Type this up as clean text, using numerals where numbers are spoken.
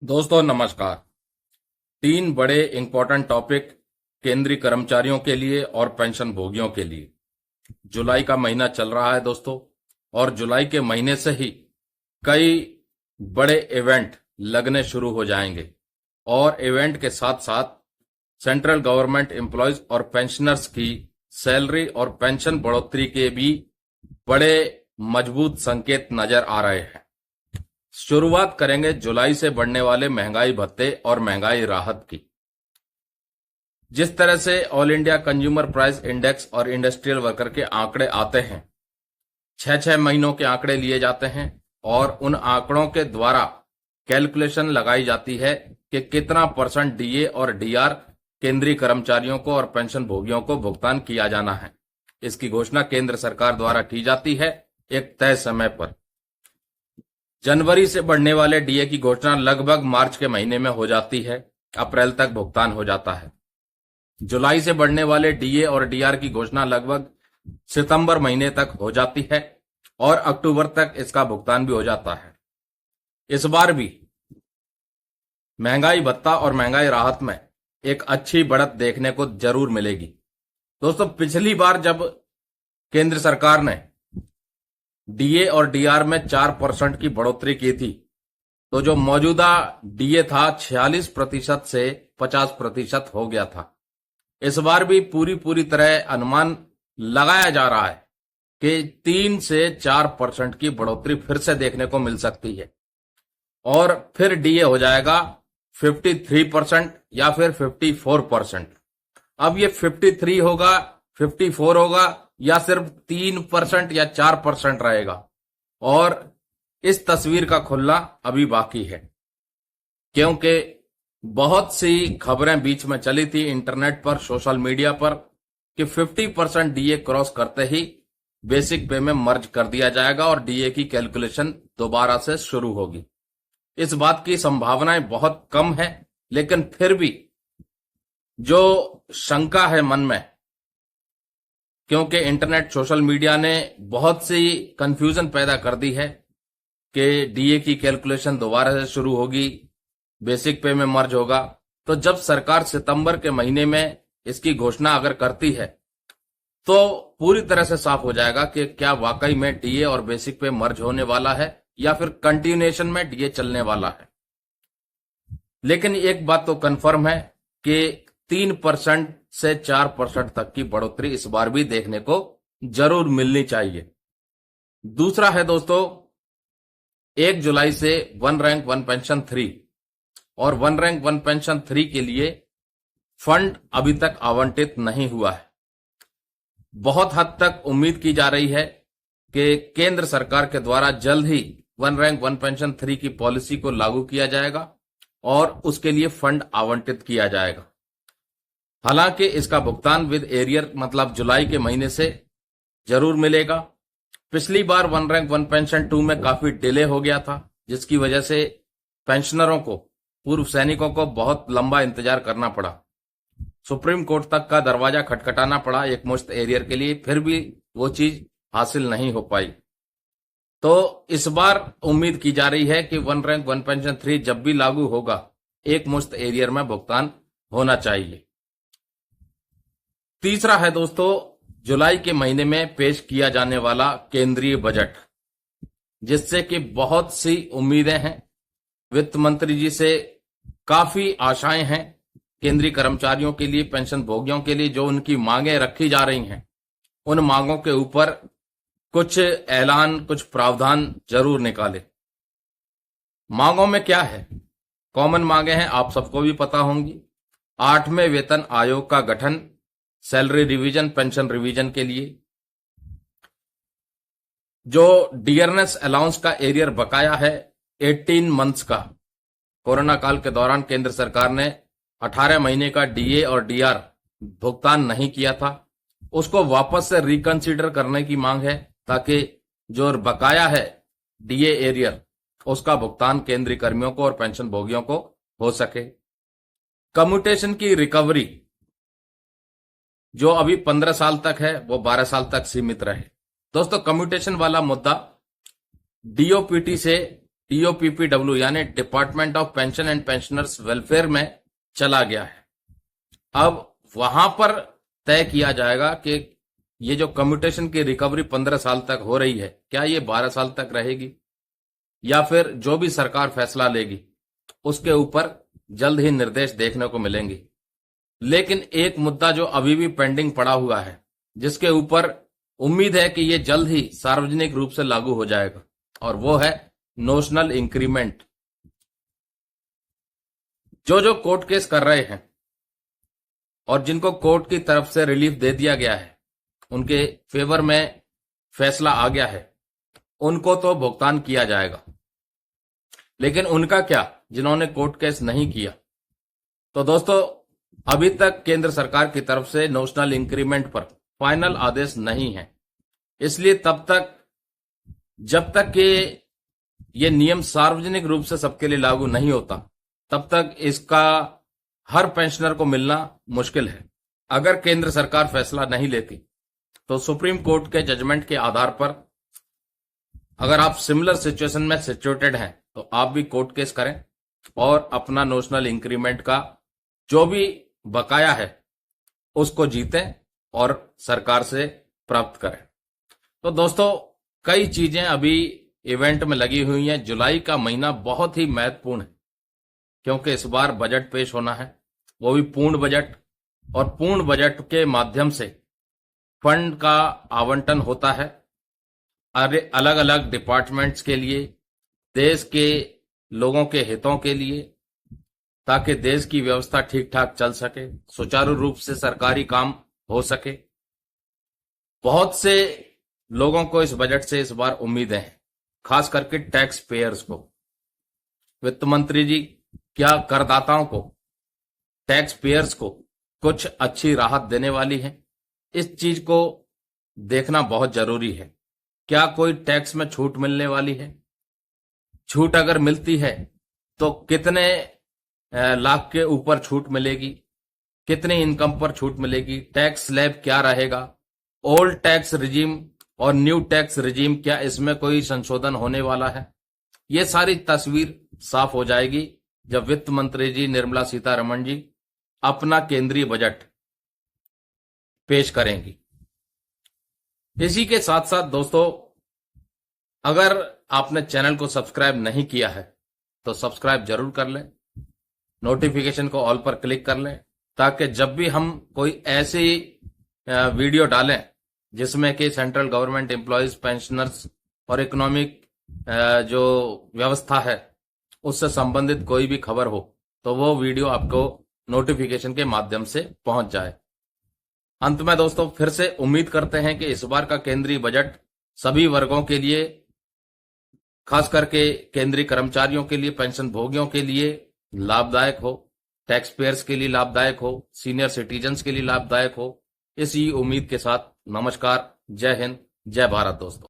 दोस्तों नमस्कार। तीन बड़े इंपॉर्टेंट टॉपिक केंद्रीय कर्मचारियों के लिए और पेंशन भोगियों के लिए। जुलाई का महीना चल रहा है दोस्तों, और जुलाई के महीने से ही कई बड़े इवेंट लगने शुरू हो जाएंगे। और इवेंट के साथ साथ सेंट्रल गवर्नमेंट एम्प्लॉयज और पेंशनर्स की सैलरी और पेंशन बढ़ोतरी के भी बड़े मजबूत संकेत नजर आ रहे हैं। शुरुआत करेंगे जुलाई से बढ़ने वाले महंगाई भत्ते और महंगाई राहत की। जिस तरह से all India consumer price index और इंडस्ट्रियल वर्कर के आंकड़े आते हैं, 6 महीनों के आंकड़े लिए जाते हैं और उन आंकड़ों के द्वारा कैलकुलेशन लगाई जाती है कि कितना % डीए और डीआर केंद्रीय कर्मचारियों को और पेंशन भोगियों को भुगतान किया जाना है। इसकी घोषणा केंद्र सरकार द्वारा की जाती है एक तय समय पर। जनवरी से बढ़ने वाले डीए की घोषणा लगभग मार्च के महीने में हो जाती है, अप्रैल तक भुगतान हो जाता है। जुलाई से बढ़ने वाले डीए और डीआर की घोषणा लगभग सितंबर महीने तक हो जाती है और अक्टूबर तक इसका भुगतान भी हो जाता है। इस बार भी महंगाई भत्ता और महंगाई राहत में एक अच्छी बढ़त देखने को जरूर मिलेगी। दोस्तों, पिछली बार जब केंद्र सरकार ने डीए और डीआर में 4% की बढ़ोतरी की थी, तो जो मौजूदा डीए था 46% से 50% हो गया था। इस बार भी पूरी तरह अनुमान लगाया जा रहा है कि 3 से 4% की बढ़ोतरी फिर से देखने को मिल सकती है और फिर डीए हो जाएगा 53% या फिर 54%। अब ये 53 होगा, 54 होगा या सिर्फ 3% या 4% रहेगा, और इस तस्वीर का खुलना अभी बाकी है, क्योंकि बहुत सी खबरें बीच में चली थी इंटरनेट पर, सोशल मीडिया पर, कि 50% डीए क्रॉस करते ही बेसिक पे में मर्ज कर दिया जाएगा और डीए की कैलकुलेशन दोबारा से शुरू होगी। इस बात की संभावनाएं बहुत कम है, लेकिन फिर भी जो शंका है मन में, क्योंकि इंटरनेट सोशल मीडिया ने बहुत सी कंफ्यूजन पैदा कर दी है कि डीए की कैलकुलेशन दोबारा से शुरू होगी, बेसिक पे में मर्ज होगा। तो जब सरकार सितंबर के महीने में इसकी घोषणा अगर करती है तो पूरी तरह से साफ हो जाएगा कि क्या वाकई में डीए और बेसिक पे मर्ज होने वाला है या फिर कंटिन्यूएशन में डीए चलने वाला है। लेकिन एक बात तो कंफर्म है कि 3% से 4% तक की बढ़ोतरी इस बार भी देखने को जरूर मिलनी चाहिए। दूसरा है दोस्तों, 1 जुलाई से वन रैंक वन पेंशन 3 और वन रैंक वन पेंशन 3 के लिए फंड अभी तक आवंटित नहीं हुआ है। बहुत हद तक उम्मीद की जा रही है कि केंद्र सरकार के द्वारा जल्द ही वन रैंक वन पेंशन 3 की पॉलिसी को लागू किया जाएगा और उसके लिए फंड आवंटित किया जाएगा। हालांकि इसका भुगतान विद एरियर मतलब जुलाई के महीने से जरूर मिलेगा। पिछली बार वन रैंक वन पेंशन 2 में काफी डिले हो गया था, जिसकी वजह से पेंशनरों को, पूर्व सैनिकों को बहुत लंबा इंतजार करना पड़ा। सुप्रीम कोर्ट तक का दरवाजा खटखटाना पड़ा एक मुश्त एरियर के लिए, फिर भी वो चीज हासिल नहीं हो पाई। तो इस बार उम्मीद की जा रही है कि वन रैंक वन पेंशन 3 जब भी लागू होगा, एक मुश्त एरियर में भुगतान होना चाहिए। तीसरा है दोस्तों, जुलाई के महीने में पेश किया जाने वाला केंद्रीय बजट, जिससे कि बहुत सी उम्मीदें हैं। वित्त मंत्री जी से काफी आशाएं हैं केंद्रीय कर्मचारियों के लिए, पेंशन भोगियों के लिए। जो उनकी मांगें रखी जा रही हैं, उन मांगों के ऊपर कुछ ऐलान, कुछ प्रावधान जरूर निकाले। मांगों में क्या है? कॉमन मांगे हैं, आप सबको भी पता होंगी। 8वें वेतन आयोग का गठन, सैलरी रिवीजन, पेंशन रिवीजन के लिए। जो डियरनेस अलाउंस का एरियर बकाया है 18 मंथ्स का, कोरोना काल के दौरान केंद्र सरकार ने 18 महीने का डीए और डीआर भुगतान नहीं किया था, उसको वापस से रिकंसीडर करने की मांग है, ताकि जो बकाया है डीए एरियर, उसका भुगतान केंद्रीय कर्मियों को और पेंशन भोगियों को हो सके। कम्यूटेशन की रिकवरी जो अभी 15 साल तक है, वो 12 साल तक सीमित रहे। दोस्तों, कम्यूटेशन वाला मुद्दा डीओपीटी से DOPPW यानी department of pension and pensioners welfare में चला गया है। अब वहां पर तय किया जाएगा कि ये जो कम्यूटेशन की रिकवरी 15 साल तक हो रही है, क्या ये 12 साल तक रहेगी या फिर जो भी सरकार फैसला लेगी उसके ऊपर जल्द ही निर्देश देखने को मिलेंगे। लेकिन एक मुद्दा जो अभी भी पेंडिंग पड़ा हुआ है, जिसके ऊपर उम्मीद है कि ये जल्द ही सार्वजनिक रूप से लागू हो जाएगा, और वो है नोशनल इंक्रीमेंट। जो कोर्ट केस कर रहे हैं और जिनको कोर्ट की तरफ से रिलीफ दे दिया गया है, उनके फेवर में फैसला आ गया है, उनको तो भुगतान किया जाएगा। लेकिन उनका क्या, जिन्होंने कोर्ट केस नहीं किया? तो दोस्तों, अभी तक केंद्र सरकार की तरफ से नोशनल इंक्रीमेंट पर फाइनल आदेश नहीं है, इसलिए तब तक जब तक कि ये नियम सार्वजनिक रूप से सबके लिए लागू नहीं होता, तब तक इसका हर पेंशनर को मिलना मुश्किल है। अगर केंद्र सरकार फैसला नहीं लेती तो सुप्रीम कोर्ट के जजमेंट के आधार पर अगर आप सिमिलर सिचुएशन में सिचुएटेड हैं तो आप भी कोर्ट केस करें और अपना नोशनल इंक्रीमेंट का जो भी बकाया है उसको जीतें और सरकार से प्राप्त करें। तो दोस्तों, कई चीजें अभी इवेंट में लगी हुई हैं। जुलाई का महीना बहुत ही महत्वपूर्ण है क्योंकि इस बार बजट पेश होना है, वो भी पूर्ण बजट, और पूर्ण बजट के माध्यम से फंड का आवंटन होता है अलग अलग डिपार्टमेंट्स के लिए, देश के लोगों के हितों के लिए, ताकि देश की व्यवस्था ठीक ठाक चल सके, सुचारू रूप से सरकारी काम हो सके। बहुत से लोगों को इस बजट से इस बार उम्मीदें हैं, खास करके टैक्स पेयर्स को। वित्त मंत्री जी क्या करदाताओं को, टैक्स पेयर्स को कुछ अच्छी राहत देने वाली है? इस चीज को देखना बहुत जरूरी है। क्या कोई टैक्स में छूट मिलने वाली है? छूट अगर मिलती है तो कितने लाख के ऊपर छूट मिलेगी, कितनी इनकम पर छूट मिलेगी, टैक्स स्लैब क्या रहेगा, ओल्ड टैक्स रिजीम और न्यू टैक्स रिजीम, क्या इसमें कोई संशोधन होने वाला है? ये सारी तस्वीर साफ हो जाएगी जब वित्त मंत्री जी निर्मला सीतारमण जी अपना केंद्रीय बजट पेश करेंगी। इसी के साथ साथ दोस्तों, अगर आपने चैनल को सब्सक्राइब नहीं किया है तो सब्सक्राइब जरूर कर लें, नोटिफिकेशन को ऑल पर क्लिक कर लें, ताकि जब भी हम कोई ऐसी वीडियो डालें जिसमें कि सेंट्रल गवर्नमेंट एम्प्लॉयज, पेंशनर्स और इकोनॉमिक जो व्यवस्था है उससे संबंधित कोई भी खबर हो, तो वो वीडियो आपको नोटिफिकेशन के माध्यम से पहुंच जाए। अंत में दोस्तों, फिर से उम्मीद करते हैं कि इस बार का केंद्रीय बजट सभी वर्गों के लिए, खास करके केंद्रीय कर्मचारियों के लिए, पेंशन भोगियों के लिए लाभदायक हो, टैक्स पेयर्स के लिए लाभदायक हो, सीनियर सिटीजन्स के लिए लाभदायक हो। इसी उम्मीद के साथ नमस्कार, जय हिंद, जय भारत दोस्तों।